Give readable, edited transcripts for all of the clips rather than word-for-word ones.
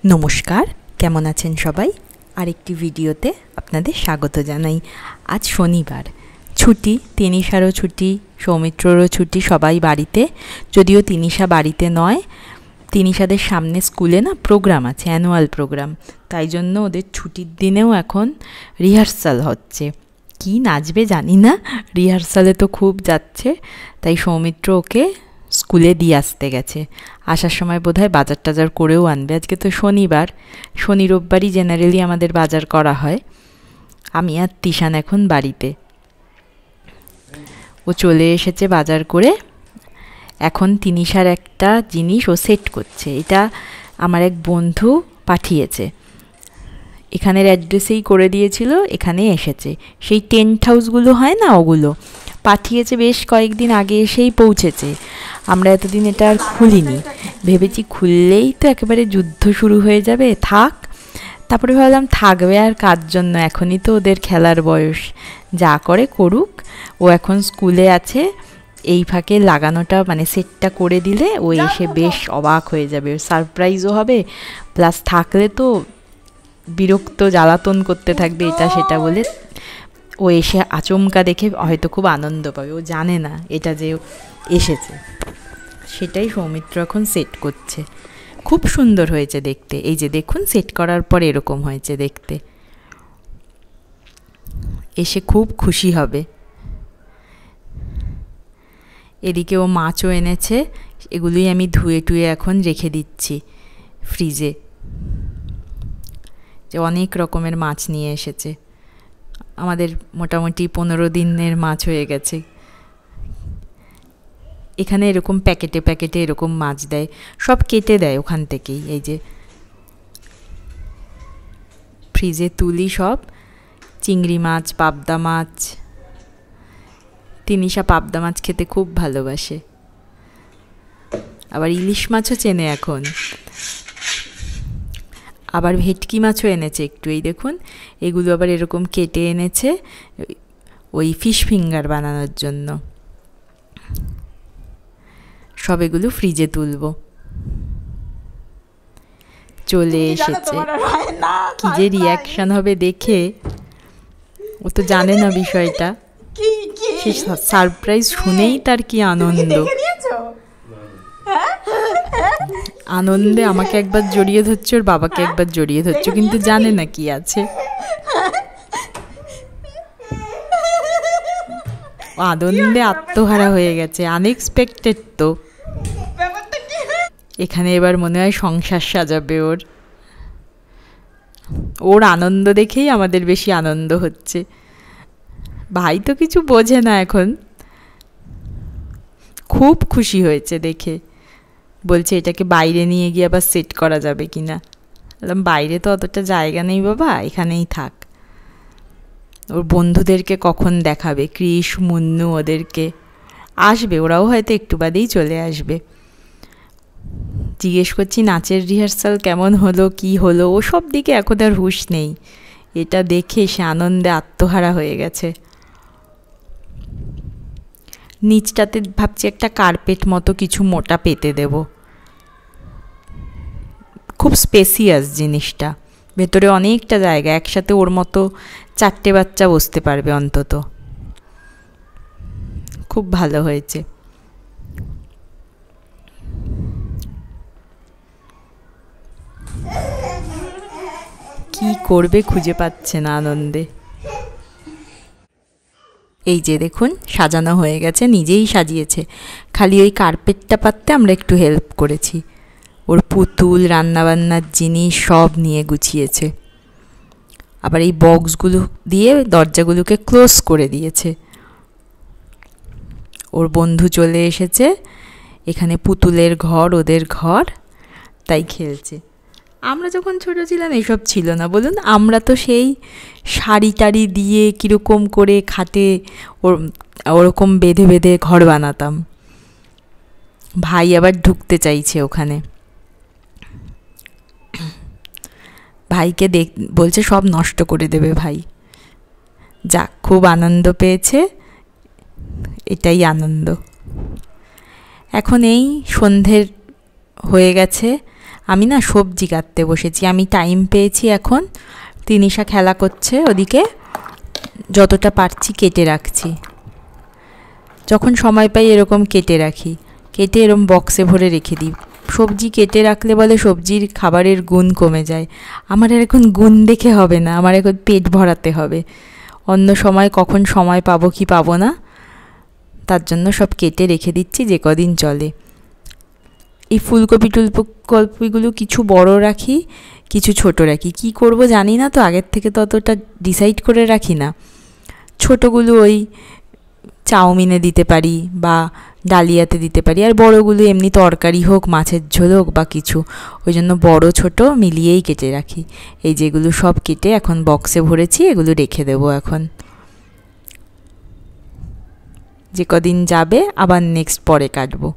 নমস্কার, কেমন আছেন সবাই? আরেকটি ভিডিওতে আপনাদের স্বাগত জানাই। আজ শনিবার, ছুটি, তিনিশারও ছুটি, সৌমিত্ররও ছুটি, সবাই বাড়িতে। যদিও তিনিশা বাড়িতে নয়, তিনিশাদের সামনে স্কুলে না প্রোগ্রাম আছে, অ্যানুয়াল প্রোগ্রাম, তাই জন্য ওদের ছুটির দিনেও এখন রিহার্সাল হচ্ছে। কি নাচবে জানি না, রিহার্সালে তো খুব যাচ্ছে, তাই সৌমিত্র ওকে স্কুলে দিয়ে আসতে গেছে। আসার সময় বোধহয় বাজার টাজার করেও আনবে। আজকে তো শনিবার, শনি রোববারই জেনারেলি আমাদের বাজার করা হয়। আমি আর তিশান এখন বাড়িতে। ও চলে এসেছে বাজার করে। এখন তিনিশার একটা জিনিস ও সেট করছে। এটা আমার এক বন্ধু পাঠিয়েছে, এখানের অ্যাড্রেসেই করে দিয়েছিল, এখানে এসেছে। সেই টেন্ট হাউসগুলো হয় না, ওগুলো পাঠিয়েছে, বেশ কয়েকদিন আগে এসেই পৌঁছেছে। আমরা এতদিন এটা আর খুলিনি, ভেবেছি খুললেই তো একেবারে যুদ্ধ শুরু হয়ে যাবে, থাক। তারপরে ভাবলাম থাকবে আর কার জন্য, এখনই তো ওদের খেলার বয়স, যা করে করুক। ও এখন স্কুলে আছে, এই ফাঁকে লাগানোটা মানে সেটটা করে দিলে ও এসে বেশ অবাক হয়ে যাবে, সারপ্রাইজও হবে, প্লাস থাকলে তো বিরক্ত জ্বালাতন করতে থাকবে এটা সেটা বলে। ও এসে আচমকা দেখে হয়তো খুব আনন্দ পাবে, ও জানে না এটা যে এসেছে। সেটাই সৌমিত্র এখন সেট করছে। খুব সুন্দর হয়েছে দেখতে। এই যে দেখুন, সেট করার পর এরকম হয়েছে দেখতে, এসে খুব খুশি হবে। এদিকে ও মাছও এনেছে, এগুলোই আমি ধুয়ে টুয়ে এখন রেখে দিচ্ছি ফ্রিজে। যে অনেক রকমের মাছ নিয়ে এসেছে, আমাদের মোটামুটি 15 দিনের মাছ হয়ে গেছে। এখানে এরকম প্যাকেটে প্যাকেটে এরকম মাছ দেয়, সব কেটে দেয় ওখান থেকেই। এই যে ফ্রিজে তুলি সব, চিংড়ি মাছ, পাবদা মাছ। তিনিশা পাবদা মাছ খেতে খুব ভালোবাসে, আবার ইলিশ মাছও চেনে এখন, আবার ভেটকি মাছও এনেছে একটু। এই দেখুন, এগুলো আবার এরকম কেটে এনেছে ওই ফিশ ফিঙ্গার বানানোর জন্য। সব এগুলো ফ্রিজে তুলব। চলে এসেছে, কি যে রিয়াকশন হবে দেখে, ও তো জানে না বিষয়টা। সে সারপ্রাইজ শুনেই তার কি আনন্দ, আনন্দে আমাকে একবার জড়িয়ে ধরছে, ওর বাবাকে একবার জড়িয়ে ধরছে, কিন্তু জানে না কি আছে। আনন্দে আত্মহারা হয়ে গেছে, আনএক্সপেক্টেড তো। এখানে এবার মনে হয় সংসার সাজাবে ওর। ওর আনন্দ দেখেই আমাদের বেশি আনন্দ হচ্ছে। ভাই তো কিছু বোঝে না এখন, খুব খুশি হয়েছে দেখে। বলছে এটাকে বাইরে নিয়ে গিয়ে আবার সেট করা যাবে কিনা। বললাম বাইরে তো অতটা জায়গা নেই বাবা, এখানেই থাক। ওর বন্ধুদেরকে কখন দেখাবে, কৃষ, মুন্নু, ওদেরকে আসবে, ওরাও হয়তো একটু বাদেই চলে আসবে। জিজ্ঞেস করছি নাচের রিহার্সাল কেমন হলো, কি হলো, ও সব দিকে এখন আর হুঁশ নেই। এটা দেখে সে আনন্দে আত্মহারা হয়ে গেছে। নিচটাতে ভাবছি একটা কার্পেট মতো কিছু মোটা পেতে দেব, খুব স্পেসিয়াস জিনিসটা, ভেতরে অনেকটা জায়গা, একসাথে ওর মতো 4টে বাচ্চা বসতে পারবে অন্তত। খুব ভালো হয়েছে। কি করবে খুঁজে পাচ্ছে না আনন্দে। এই যে দেখুন, সাজানো হয়ে গেছে, নিজেই সাজিয়েছে, খালি ওই কার্পেটটা পাততে আমরা একটু হেল্প করেছি। ওর পুতুল, রান্নাবান্নার জিনিস সব নিয়ে গুছিয়েছে। আবার এই বক্সগুলো দিয়ে দরজাগুলোকে ক্লোজ করে দিয়েছে। ওর বন্ধু চলে এসেছে, এখানে পুতুলের ঘর, ওদের ঘর, তাই খেলছে। আমরা যখন ছোটো ছিলাম এসব ছিল না, বলুন। আমরা তো সেই শাড়ি টাড়ি দিয়ে কীরকম করে খাটে ওরকম বেঁধে বেঁধে ঘর বানাতাম। ভাই আবার ঢুকতে চাইছে ওখানে, ভাইকে বলছে সব নষ্ট করে দেবে ভাই। যাক, খুব আনন্দ পেয়েছে, এটাই আনন্দ। এখন এই সন্ধ্যের হয়ে গেছে, আমি না সবজি কাটতে বসেছি, আমি টাইম পেয়েছি এখন। তিনিশা খেলা করছে ওদিকে, যতটা পারছি কেটে রাখছি। যখন সময় পাই এরকম কেটে রাখি, কেটে এরকম বক্সে ভরে রেখে দিই। সবজি কেটে রাখলে বলে সবজির খাবারের গুণ কমে যায়। আমার আর এখন গুণ দেখে হবে না, আমার এখন পেট ভরাতে হবে। অন্য সময় কখন সময় পাবো কি পাবো না, তার জন্য সব কেটে রেখে দিচ্ছি যে কদিন চলে। এই ফুলকপিগুলো কিছু বড় রাখি, কিছু ছোট রাখি। কি করব জানি না তো, আগের থেকে ততটা ডিসাইড করে রাখি না। ছোটোগুলো ওই চাউমিনে দিতে পারি বা ডালিয়াতে দিতে পারি, আর বড়গুলো এমনি তরকারি হোক, মাছের ঝোল হোক বা কিছু, ওই জন্য বড় ছোট মিলিয়েই কেটে রাখি। এই যেগুলো সব কেটে এখন বক্সে ভরেছি, এগুলো রেখে দেবো এখন। যে কদিন যাবে আবার নেক্সট পরে কাটবো।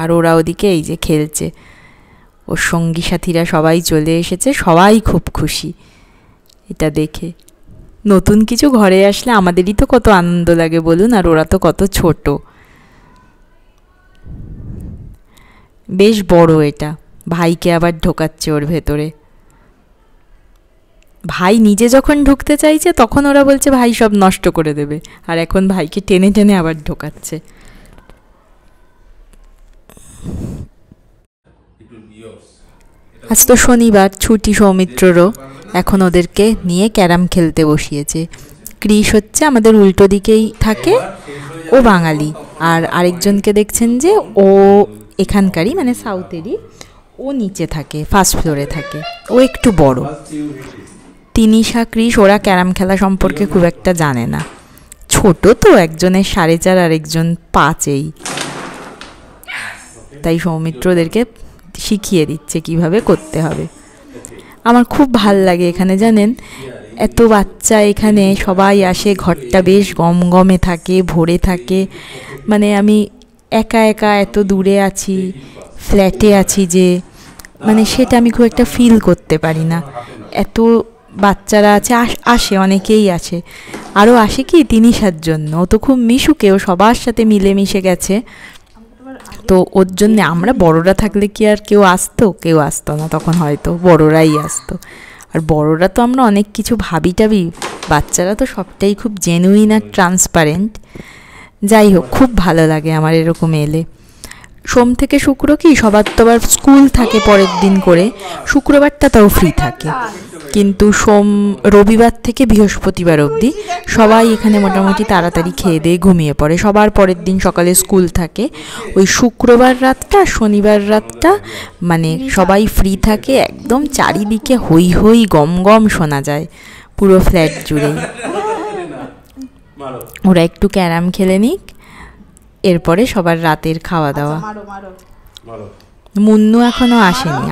আর ওরা ওদিকে এই যে খেলছে, ওর সঙ্গী সাথীরা সবাই চলে এসেছে, সবাই খুব খুশি এটা দেখে। নতুন কিছু ঘরে আসলে আমাদেরই তো কত আনন্দ লাগে বলুন, আর ওরা তো কত ছোট। বেশ বড় এটা, ভাইকে আবার ঢোকাচ্ছে ওর ভেতরে। ভাই নিজে যখন ঢুকতে চাইছে তখন ওরা বলছে ভাই সব নষ্ট করে দেবে, আর এখন ভাইকে টেনে টেনে আবার ঢোকাচ্ছে। আজ তো শনিবার, ছুটি সৌমিত্ররও। এখন ওদেরকে নিয়ে ক্যারাম খেলতে বসিয়েছে। ক্রিস হচ্ছে আমাদের উল্টো দিকেই থাকে, ও বাঙালি। আর আরেকজনকে দেখছেন যে ও এখানকারই, মানে সাউথেরই, ও নিচে থাকে, ফার্স্ট ফ্লোরে থাকে, ও একটু বড়। তিনিশা, ক্রিস ওরা ক্যারাম খেলা সম্পর্কে খুব একটা জানে না, ছোট তো, একজনের 4.5 আর একজন 5। তাই সৌমিত্র ওদেরকে শিখিয়ে দিচ্ছে কিভাবে করতে হবে। আমার খুব ভাল লাগে এখানে, জানেন, এত বাচ্চা এখানে সবাই আসে, ঘরটা বেশ গমগমে থাকে, ভরে থাকে। মানে আমি একা একা এত দূরে আছি, ফ্ল্যাটে আছি যে, মানে সেটা আমি খুব একটা ফিল করতে পারি না। এত বাচ্চারা আছে, আসে অনেকেই আসে। আরও আসে কি তিনিশার জন্য, ও তো খুব মিশুকে, ও সবার সাথে মিলেমিশে গেছে। তো ওর জন্যে আমরা বড়রা থাকলে কি আর কেউ আসতো না, তখন হয়তো বড়রাই আসতো। আর বড়রা তো আমরা অনেক কিছু ভাবি টাবি, বাচ্চারা তো সবটাই খুব জেনুইন আর ট্রান্সপারেন্ট। যাই হোক, খুব ভালো লাগে আমার এরকম এলে। সোম থেকে শুক্র কি সবার তো আবার স্কুল থাকে পরের দিন করে, শুক্রবারটা তাও ফ্রি থাকে। কিন্তু রবিবার থেকে বৃহস্পতিবার অবধি সবাই এখানে মোটামুটি তাড়াতাড়ি খেয়ে দিয়ে ঘুমিয়ে পড়ে। সবার পরের দিন সকালে স্কুল থাকে। ওই শুক্রবার রাতটা, শনিবার রাতটা মানে সবাই ফ্রি থাকে, একদম চারিদিকে হই হই গম গম শোনা যায় পুরো ফ্ল্যাট জুড়েই। ওরা একটু ক্যারাম খেলে নিক, এরপরে সবার রাতের খাওয়া দাওয়া। মুন্নু এখনো আসেনি,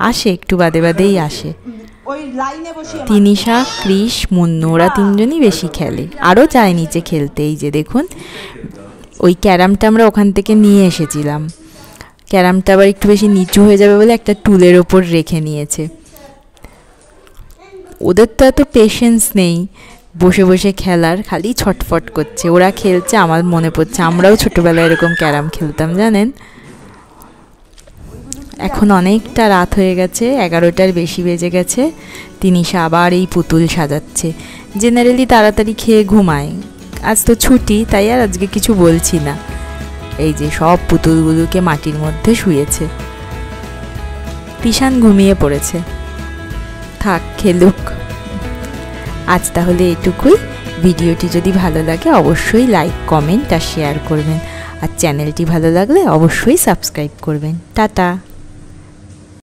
আসে একটু বাদে বাদেই আসে। তিনিশা, ক্রিস, মুন্নু ওরা 3জনই বেশি খেলে, আরও যায় নিচে খেলতে। এই যে দেখুন, ওই ক্যারামটা আমরা ওখান থেকে নিয়ে এসেছিলাম। ক্যারামটা আবার একটু বেশি নিচু হয়ে যাবে বলে একটা টুলের ওপর রেখে নিয়েছে। ওদের তো এত পেশেন্স নেই বসে বসে খেলার, খালি ছটফট করছে। ওরা খেলছে, আমার মনে পড়ছে আমরাও ছোটোবেলায় এরকম ক্যারাম খেলতাম, জানেন। এখন অনেকটা রাত হয়ে গেছে, 11টার বেশি বেজে গেছে। তিনিশা আবার এই পুতুল সাজাচ্ছে। জেনারেলি তাড়াতাড়ি খেয়ে ঘুমায়, আজ তো ছুটি, তাই আর আজকে কিছু বলছি না। এই যে সব পুতুলগুলোকে মাটির মধ্যে শুয়েছে। তিশান ঘুমিয়ে পড়েছে, থাক খেলুক। আজ তাহলে এটুকুই। ভিডিওটি যদি ভালো লাগে অবশ্যই লাইক, কমেন্ট আর শেয়ার করবেন। আর চ্যানেলটি ভালো লাগলে অবশ্যই সাবস্ক্রাইব করবেন। টাটা।